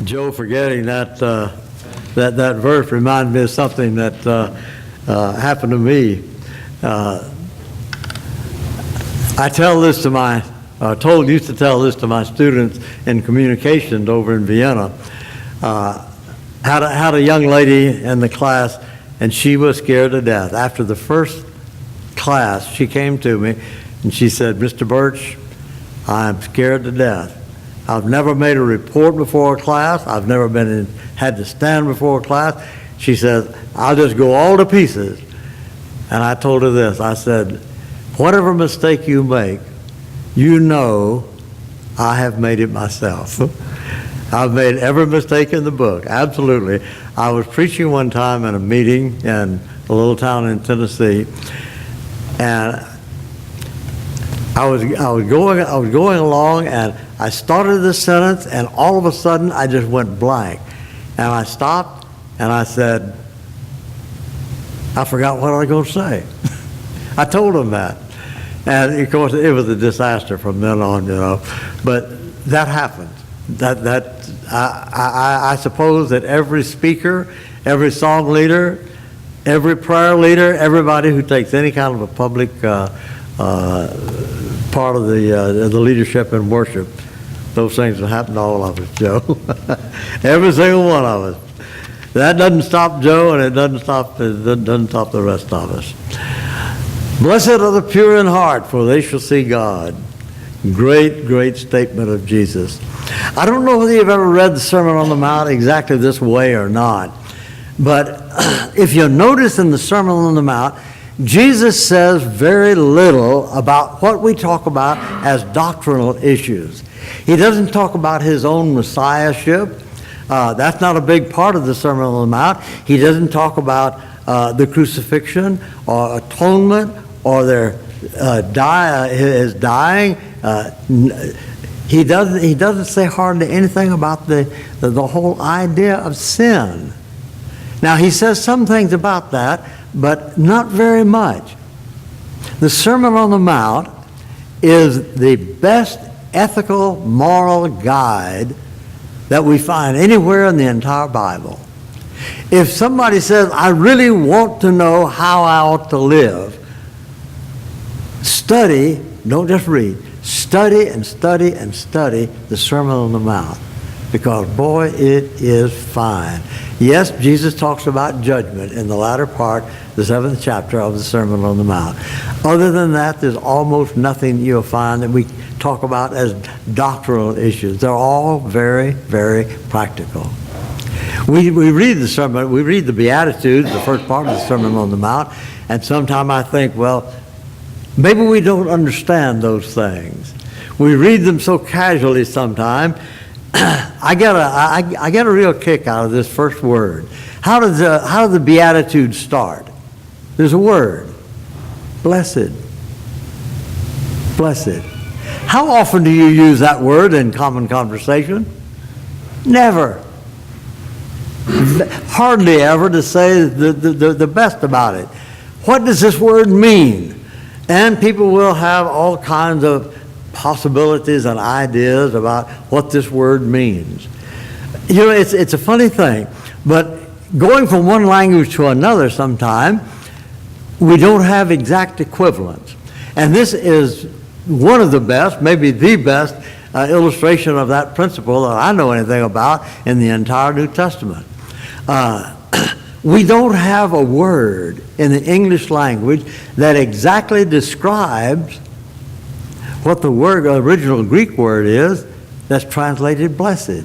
Joe forgetting that that verse reminded me of something that happened to me. I used to tell this to my students in communications over in Vienna. Had a young lady in the class, and she was scared to death. After the first class, she came to me and she said, "Mr. Burch, I'm scared to death. I've never made a report before a class. I've never had to stand before a class." She says, "I'll just go all to pieces." And I told her this. I said, "Whatever mistake you make, you know I have made it myself." I've made every mistake in the book, absolutely. I was preaching one time in a meeting in a little town in Tennessee, and I was going along, and I started this sentence, and all of a sudden I just went blank, and I stopped, and I said, "I forgot what I was going to say." I told him that, and of course it was a disaster from then on, But that happened. I suppose that every speaker, every song leader, every prayer leader, everybody who takes any kind of a public part of the leadership and worship, those things will happen to all of us, Joe. Every single one of us. That doesn't stop Joe, and it doesn't stop the rest of us. Blessed are the pure in heart, for they shall see God. Great, great statement of Jesus. I don't know whether you've ever read the Sermon on the Mount exactly this way or not, but if you notice in the Sermon on the Mount, Jesus says very little about what we talk about as doctrinal issues. He doesn't talk about his own messiahship. That's not a big part of the Sermon on the Mount. He doesn't talk about the crucifixion or atonement or his dying. He doesn't say hardly anything about the whole idea of sin. Now, he says some things about that, but not very much. The Sermon on the Mount is the best ethical, moral guide that we find anywhere in the entire Bible. If somebody says, "I really want to know how I ought to live," study, don't just read. Study and study and study the Sermon on the Mount, because, boy, it is fine. Yes, Jesus talks about judgment in the latter part, the 7th chapter of the Sermon on the Mount. Other than that, there's almost nothing you'll find that we talk about as doctrinal issues. They're all very, very practical. We read the sermon, we read the Beatitudes, the first part of the Sermon on the Mount, and sometimes I think, well, maybe we don't understand those things. We read them so casually sometimes. I get a real kick out of this first word. How do the Beatitudes start? There's a word. Blessed. Blessed. How often do you use that word in common conversation? Never. Hardly ever to say the best about it. What does this word mean? And people will have all kinds of possibilities and ideas about what this word means. It's a funny thing, but going from one language to another sometime, we don't have exact equivalents. And this is one of the best, maybe the best, illustration of that principle that I know anything about in the entire New Testament. We don't have a word in the English language that exactly describes what the original Greek word is that's translated blessed.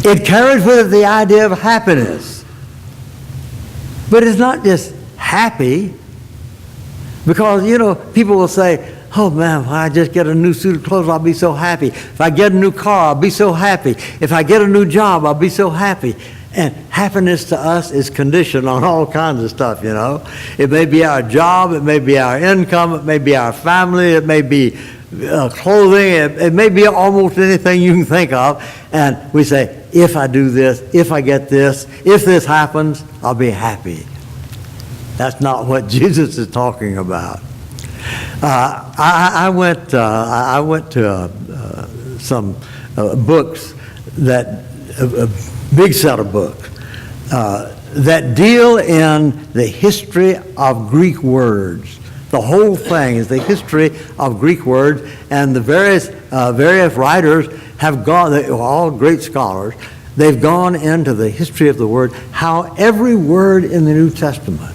It carries with it the idea of happiness. But it's not just happy, because, people will say, "Oh man, if I just get a new suit of clothes, I'll be so happy. If I get a new car, I'll be so happy. If I get a new job, I'll be so happy." And happiness to us is conditioned on all kinds of stuff, It may be our job, it may be our income, it may be our family, it may be clothing, it may be almost anything you can think of. And we say, if I do this, if I get this, if this happens, I'll be happy. That's not what Jesus is talking about. I went to some books that, a big set of books, that deal in the history of Greek words. The whole thing is the history of Greek words, and the various writers have gone, they're all great scholars, they've gone into the history of the word, how every word in the New Testament,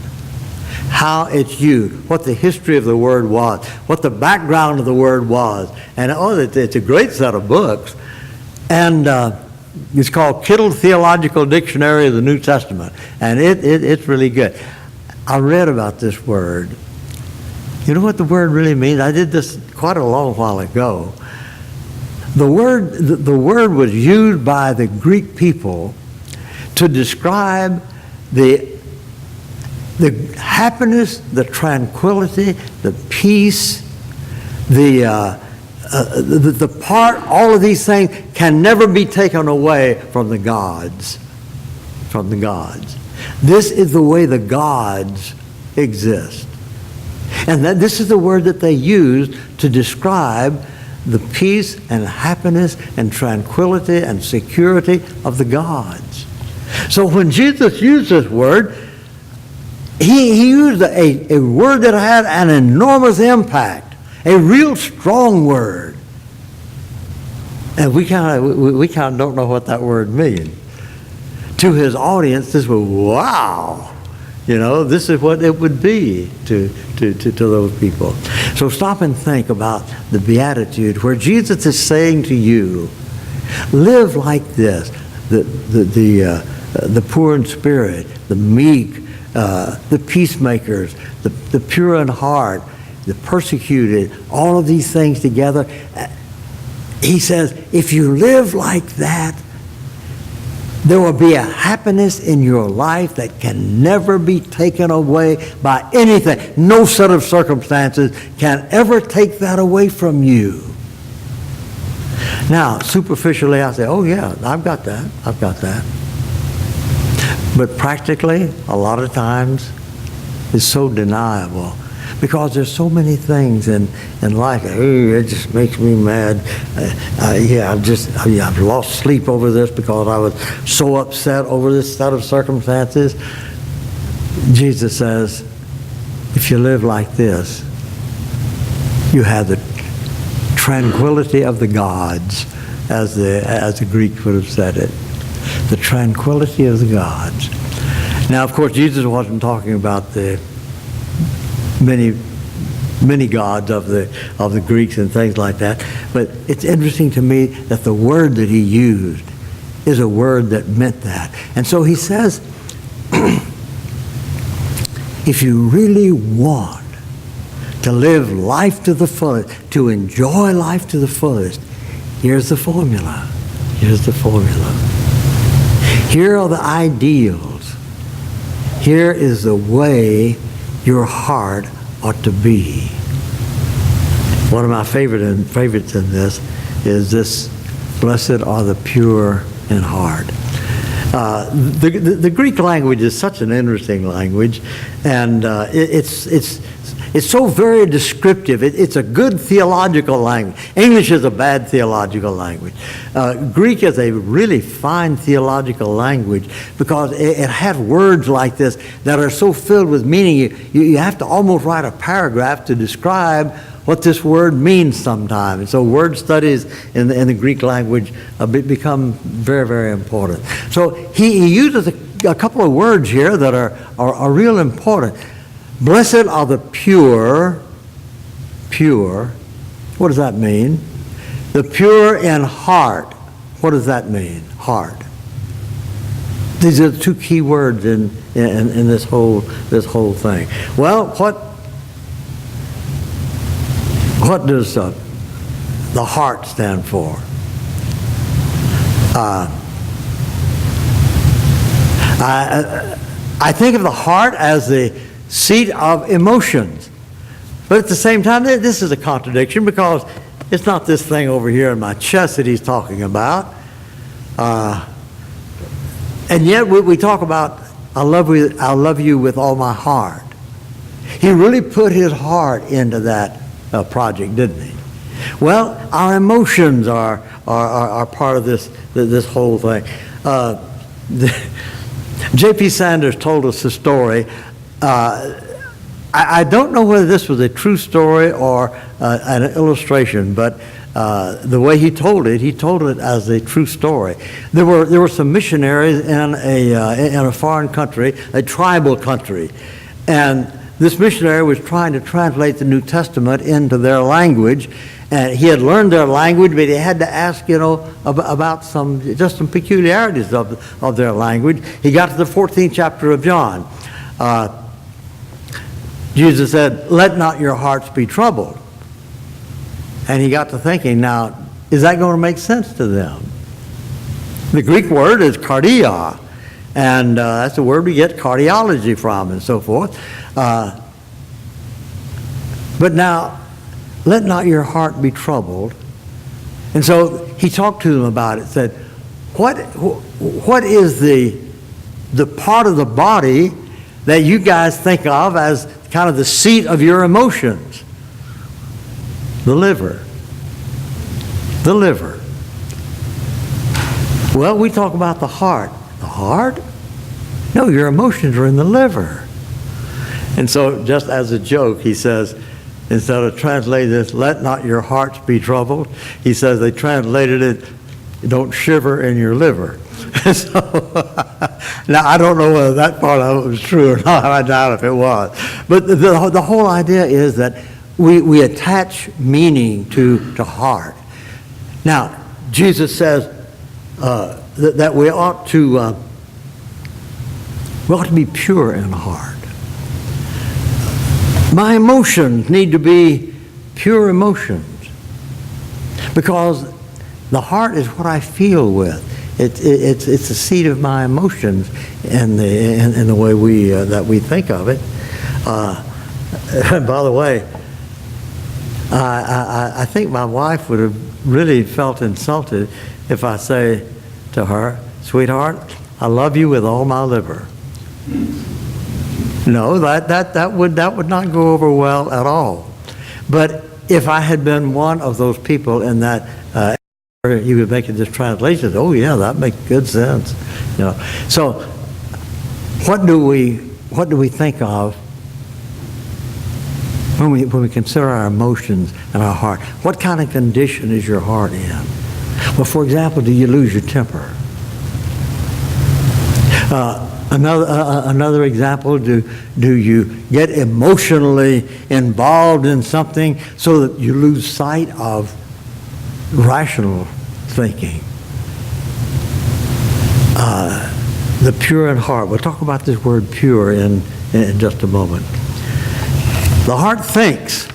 how it's used, what the history of the word was, what the background of the word was. And it's a great set of books. And it's called Kittle Theological Dictionary of the New Testament. And it's really good. I read about this word. You know what the word really means? I did this quite a long while ago. The word was used by the Greek people to describe the happiness, the tranquility, the peace, the part, all of these things can never be taken away from the gods. From the gods. This is the way the gods exist. And this is the word that they used to describe the peace and happiness and tranquility and security of the gods. So when Jesus used this word, he used a word that had an enormous impact, a real strong word. And we kind of don't know what that word means. To his audience, this was, wow. You know, this is what it would be to those people. So stop and think about the Beatitude, where Jesus is saying to you, live like this. The poor in spirit, the meek, the peacemakers, the pure in heart, the persecuted, all of these things together. He says, if you live like that, there will be a happiness in your life that can never be taken away by anything. No set of circumstances can ever take that away from you. Now, superficially, I say, oh yeah, I've got that. But practically, a lot of times, it's so deniable. Because there's so many things in life. Hey, it just makes me mad. I've lost sleep over this because I was so upset over this set of circumstances. Jesus says, if you live like this, you have the tranquility of the gods, as the Greeks would have said it. The tranquility of the gods. Now, of course, Jesus wasn't talking about the many gods of the Greeks and things like that. But it's interesting to me that the word that he used is a word that meant that. And so he says, if you really want to live life to the fullest, to enjoy life to the fullest, here's the formula. Here's the formula. Here are the ideals. Here is the way your heart ought to be. One of my favorites in this is this: blessed are the pure in heart. The Greek language is such an interesting language, and it's so very descriptive. It's a good theological language. English is a bad theological language. Greek is a really fine theological language because it has words like this that are so filled with meaning. You have to almost write a paragraph to describe what this word means sometimes. And so word studies in the Greek language become very, very important. So he uses a couple of words here that are real important. Blessed are the pure. What does that mean? The pure in heart. What does that mean? Heart. These are the two key words in this whole thing. Well, what does the heart stand for? I think of the heart as the seat of emotions. But at the same time, this is a contradiction because it's not this thing over here in my chest that he's talking about. And yet we talk about, I love you with all my heart. He really put his heart into that project, didn't he? Well, our emotions are part of this whole thing. J.P. Sanders told us a story. I don't know whether this was a true story or an illustration, but the way he told it as a true story. There were some missionaries in a foreign country, a tribal country, and this missionary was trying to translate the New Testament into their language, and he had learned their language, but he had to ask, about some peculiarities of their language. He got to the 14th chapter of John. Jesus said, "Let not your hearts be troubled." And he got to thinking, now, is that going to make sense to them? The Greek word is cardia, and that's the word we get cardiology from and so forth. But now, let not your heart be troubled. And so he talked to them about it, said, what is the part of the body that you guys think of as kind of the seat of your emotions? The liver. The liver. Well, we talk about the heart. The heart? No, your emotions are in the liver. And so, just as a joke, he says, instead of translating this, "Let not your hearts be troubled," he says they translated it, "Don't shiver in your liver." So, now, I don't know whether that part of it was true or not. I doubt if it was. But the whole idea is that we attach meaning to heart. Now, Jesus says that we ought to be pure in heart. My emotions need to be pure emotions, because the heart is what I feel with. It's the seat of my emotions in the way that we think of it. By the way, I think my wife would have really felt insulted if I say to her, "Sweetheart, I love you with all my liver." No, that would not go over well at all. But if I had been one of those people in that you would make this translation, "Oh yeah, that makes good sense." So what do we think of when we consider our emotions and our heart? What kind of condition is your heart in? Well, for example, do you lose your temper? Another example, do you get emotionally involved in something so that you lose sight of rational thinking? The pure in heart. We'll talk about this word pure in just a moment. The heart thinks.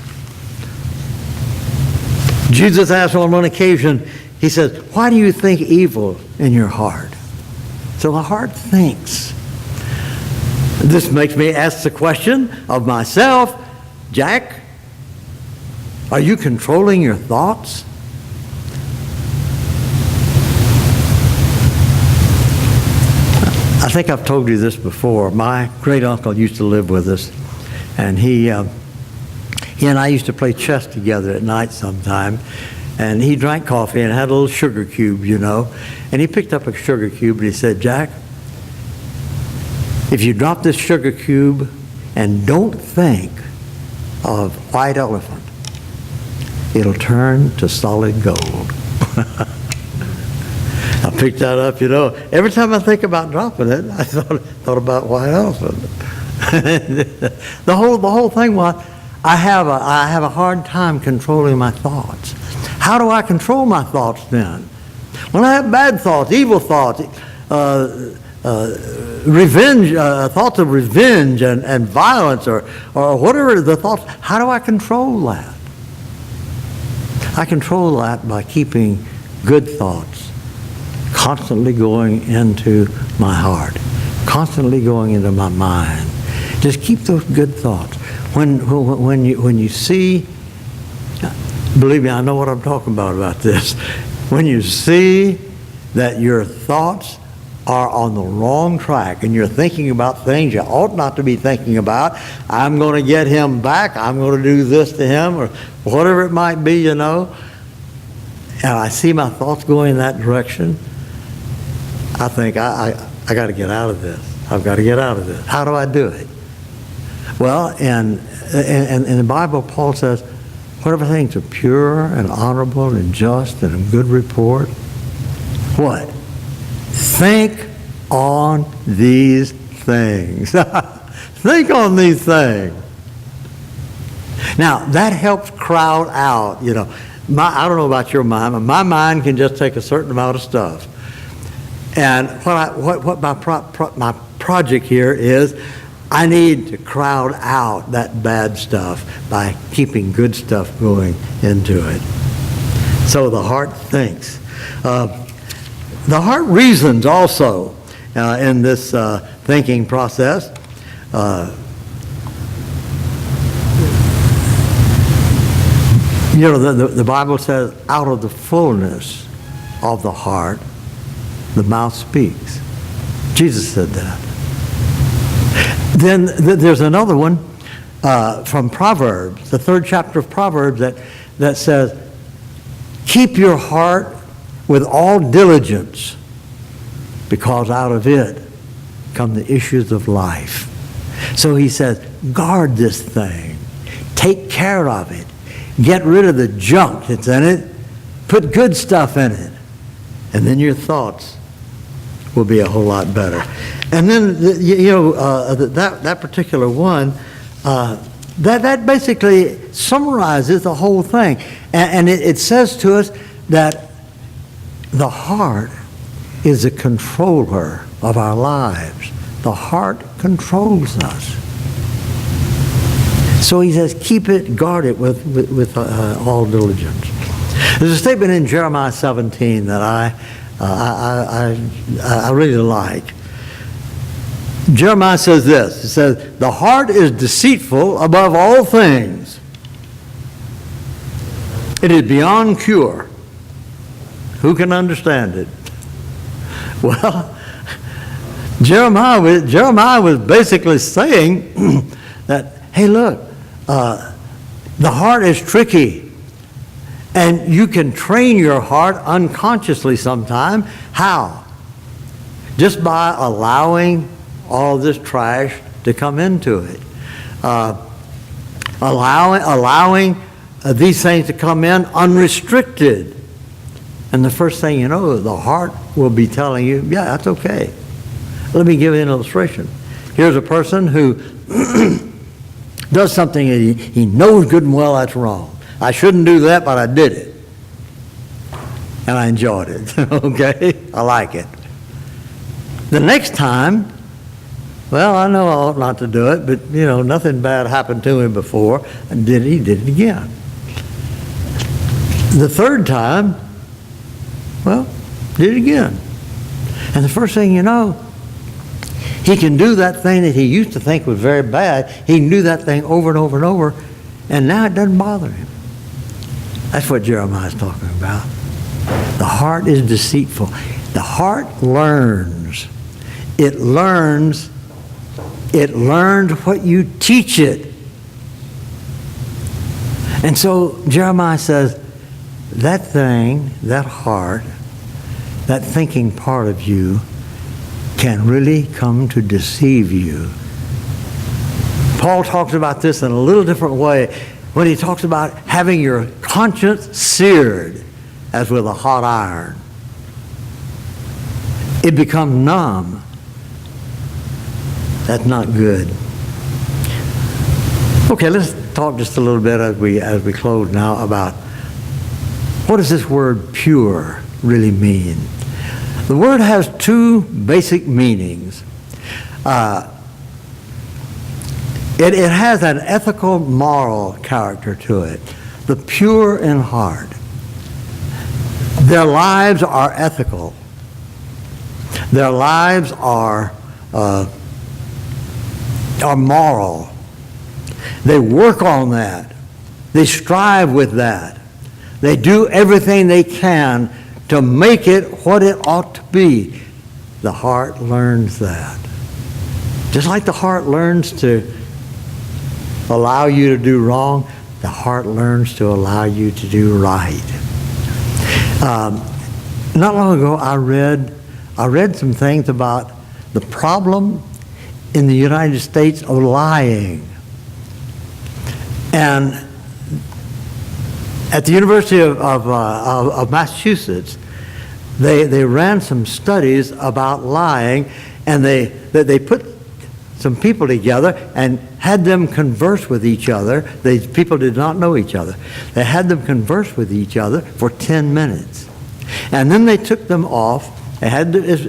Jesus asked on one occasion, he says, "Why do you think evil in your heart?" So the heart thinks. This makes me ask the question of myself, Jack, are you controlling your thoughts? I think I've told you this before. My great uncle used to live with us, and he and I used to play chess together at night sometime. And he drank coffee and had a little sugar cube, And he picked up a sugar cube and he said, "Jack, if you drop this sugar cube and don't think of white elephant, it'll turn to solid gold." I picked that up, Every time I think about dropping it, I thought about white elephant. The whole thing was, I have a hard time controlling my thoughts. How do I control my thoughts then? When I have bad thoughts, evil thoughts, revenge, thoughts of revenge and violence or whatever the thoughts, how do I control that? I control that by keeping good thoughts constantly going into my heart, constantly going into my mind. Just keep those good thoughts. When you see, believe me, I know what I'm talking about this. When you see that your thoughts are on the wrong track and you're thinking about things you ought not to be thinking about, I'm going to get him back, I'm going to do this to him, or whatever it might be, and I see my thoughts going in that direction, I think, I got to get out of this. I've got to get out of this. How do I do it? Well, and in the Bible, Paul says, whatever things are pure and honorable and just and of good report, what? Think on these things. Think on these things. Now, that helps crowd out, I don't know about your mind, but my mind can just take a certain amount of stuff. And what my project here is, I need to crowd out that bad stuff by keeping good stuff going into it. So the heart thinks. The heart reasons also in this thinking process. The Bible says, out of the fullness of the heart, the mouth speaks. Jesus said that. Then there's another one from Proverbs, the 3rd chapter of Proverbs, that says, keep your heart with all diligence, because out of it come the issues of life. So he says, guard this thing. Take care of it. Get rid of the junk that's in it. Put good stuff in it. And then your thoughts will be a whole lot better. And then, that particular one, that basically summarizes the whole thing. And it says to us that the heart is a controller of our lives. The heart controls us. So he says, keep it, guard it with all diligence. There's a statement in Jeremiah 17 that I really like. Jeremiah says this. It says, the heart is deceitful above all things. It is beyond cure. Who can understand it? Well, Jeremiah was basically saying that, hey, look, the heart is tricky. And you can train your heart unconsciously sometime. How? Just by allowing all this trash to come into it. Allowing these things to come in unrestricted. And the first thing you know, the heart will be telling you, yeah, that's okay. Let me give you an illustration. Here's a person who does something that he knows good and well that's wrong. I shouldn't do that, but I did it. And I enjoyed it. Okay? I like it. The next time, well, I know I ought not to do it, but, nothing bad happened to him before. And he did it again. The third time, well, did it again. And the first thing you know, he can do that thing that he used to think was very bad. He can do that thing over and over and over, and now it doesn't bother him. That's what Jeremiah is talking about. The heart is deceitful. The heart learns. It learns what you teach it. And so Jeremiah says, that thing, that heart, that thinking part of you can really come to deceive you. Paul talks about this in a little different way when he talks about having your conscience seared as with a hot iron. It becomes numb. That's not good. Okay, let's talk just a little bit as we close now about what does this word pure really mean? The word has two basic meanings. It has an ethical, moral character to it. The pure in heart. Their lives are ethical. Their lives are moral. They work on that. They strive with that. They do everything they can to make it what it ought to be. The heart learns that. Just like the heart learns to allow you to do wrong, the heart learns to allow you to do right. Not long ago, I read some things about the problem in the United States of lying. And at the University of Massachusetts, they ran some studies about lying, and they put some people together and had them converse with each other. These people did not know each other. They had them converse with each other for 10 minutes. And then they took them off.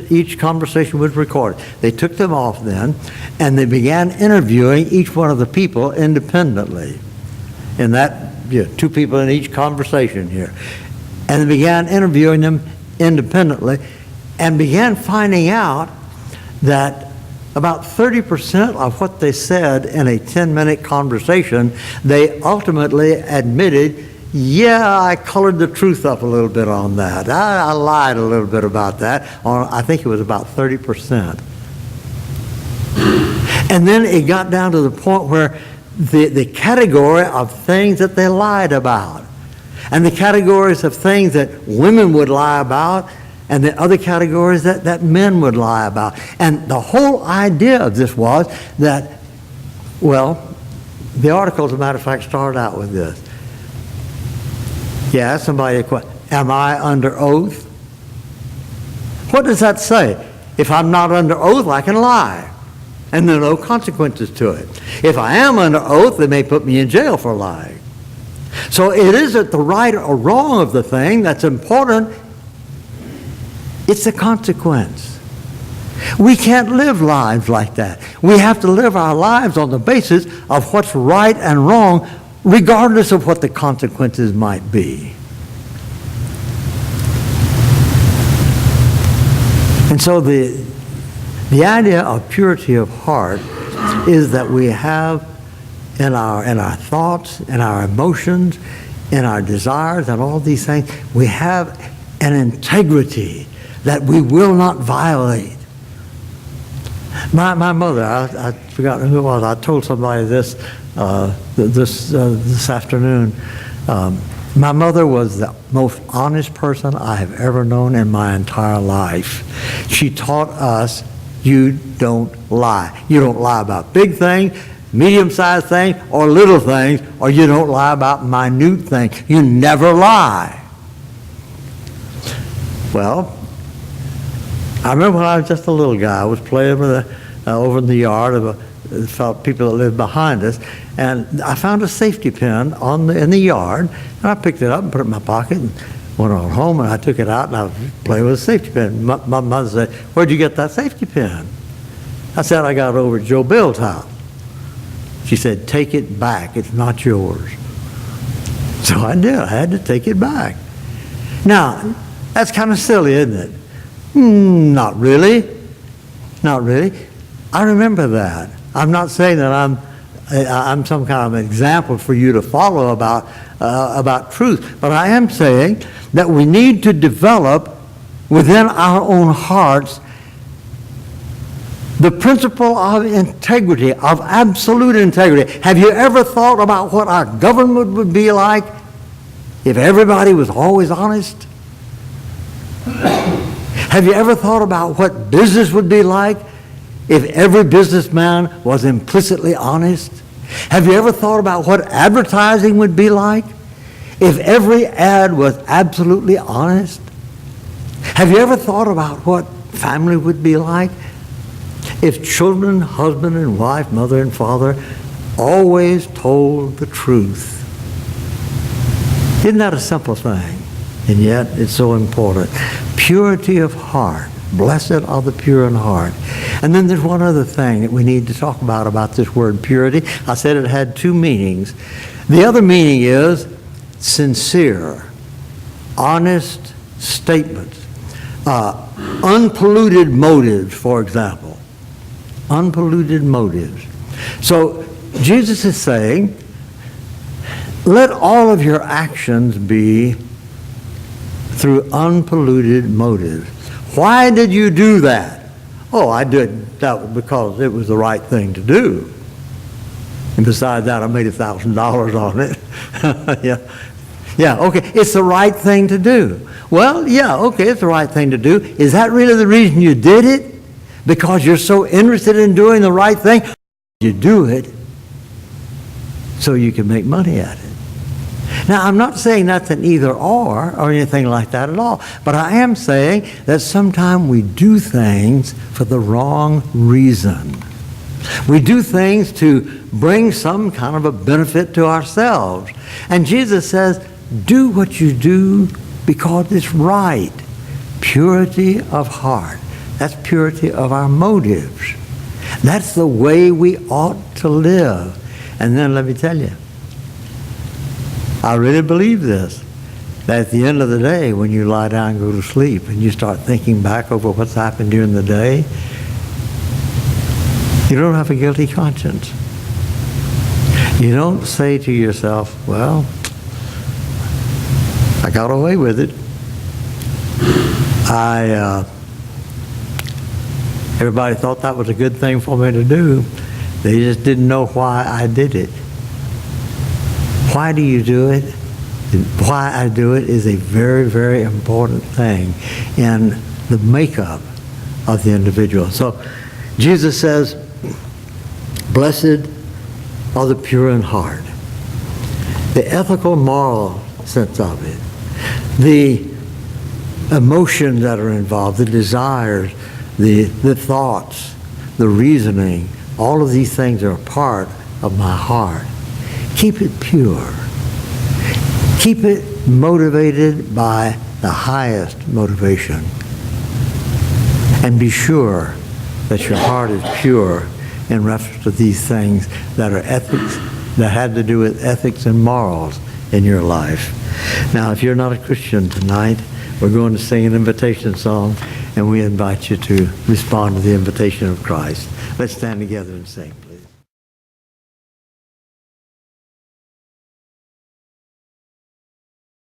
Each conversation was recorded. They took them off then, and they began interviewing each one of the people independently. In that, two people in each conversation here. And they began interviewing them independently and began finding out that about 30% of what they said in a 10-minute conversation, they ultimately admitted, yeah, I colored the truth up a little bit on that. I lied a little bit about that. I think it was about 30%. And then it got down to the point where the category of things that they lied about, and the categories of things that women would lie about, and the other categories that men would lie about. And the whole idea of this was that, well, the article, as a matter of fact, started out with this. You ask somebody a question, am I under oath? What does that say? If I'm not under oath, I can lie, and there are no consequences to it. If I am under oath, they may put me in jail for lying. So it isn't the right or wrong of the thing that's important. It's the consequence. We can't live lives like that. We have to live our lives on the basis of what's right and wrong, regardless of what the consequences might be. And so the idea of purity of heart is that we have in our thoughts, in our emotions, in our desires, and all these things, we have an integrity that we will not violate. My mother, I forgot who it was. I told somebody this this afternoon. My mother was the most honest person I have ever known in my entire life. She taught us, you don't lie. You don't lie about big things, medium-sized things, or little things, or you don't lie about minute things. You never lie. Well, I remember when I was just a little guy, I was playing with over in the yard of people that lived behind us, and I found a safety pin in the yard, and I picked it up and put it in my pocket and went on home, and I took it out and I was playing with a safety pin. My mother said, "Where'd you get that safety pin?" I said, "I got it over at Joe Bill's house." She said, "Take it back. It's not yours." So I did. I had to take it back. Now, that's kind of silly, isn't it? Not really. Not really. I remember that. I'm not saying that I'm some kind of example for you to follow about truth, but I am saying that we need to develop within our own hearts the principle of integrity, of absolute integrity. Have you ever thought about what our government would be like if everybody was always honest? Have you ever thought about what business would be like if every businessman was implicitly honest? Have you ever thought about what advertising would be like if every ad was absolutely honest? Have you ever thought about what family would be like if children, husband and wife, mother and father, always told the truth? Isn't that a simple thing? And yet it's so important. Purity of heart. Blessed are the pure in heart. And then there's one other thing that we need to talk about this word purity. I said it had two meanings. The other meaning is sincere, honest statements, unpolluted motives, for example. Unpolluted motives. So Jesus is saying, let all of your actions be through unpolluted motives. Why did you do that? Oh, I did that because it was the right thing to do. And besides that, I made $1,000 on it. Yeah. Yeah, okay, it's the right thing to do. Well, yeah, okay, it's the right thing to do. Is that really the reason you did it? Because you're so interested in doing the right thing? You do it so you can make money at it. Now, I'm not saying that's an either or anything like that at all, but I am saying that sometimes we do things for the wrong reason. We do things to bring some kind of a benefit to ourselves. And Jesus says, do what you do because it's right. Purity of heart. That's purity of our motives. That's the way we ought to live. And then let me tell you, I really believe this, that at the end of the day, when you lie down and go to sleep and you start thinking back over what's happened during the day, you don't have a guilty conscience. You don't say to yourself, well, I got away with it. Everybody thought that was a good thing for me to do. They just didn't know why I did it. Why do you do it? Why I do it is a very, very important thing in the makeup of the individual. So Jesus says, blessed are the pure in heart. The ethical, moral sense of it. The emotions that are involved, the desires, the thoughts, the reasoning, all of these things are a part of my heart. Keep it pure. Keep it motivated by the highest motivation. And be sure that your heart is pure in reference to these things that are ethics, that had to do with ethics and morals in your life. Now, if you're not a Christian tonight, we're going to sing an invitation song, and we invite you to respond to the invitation of Christ. Let's stand together and sing.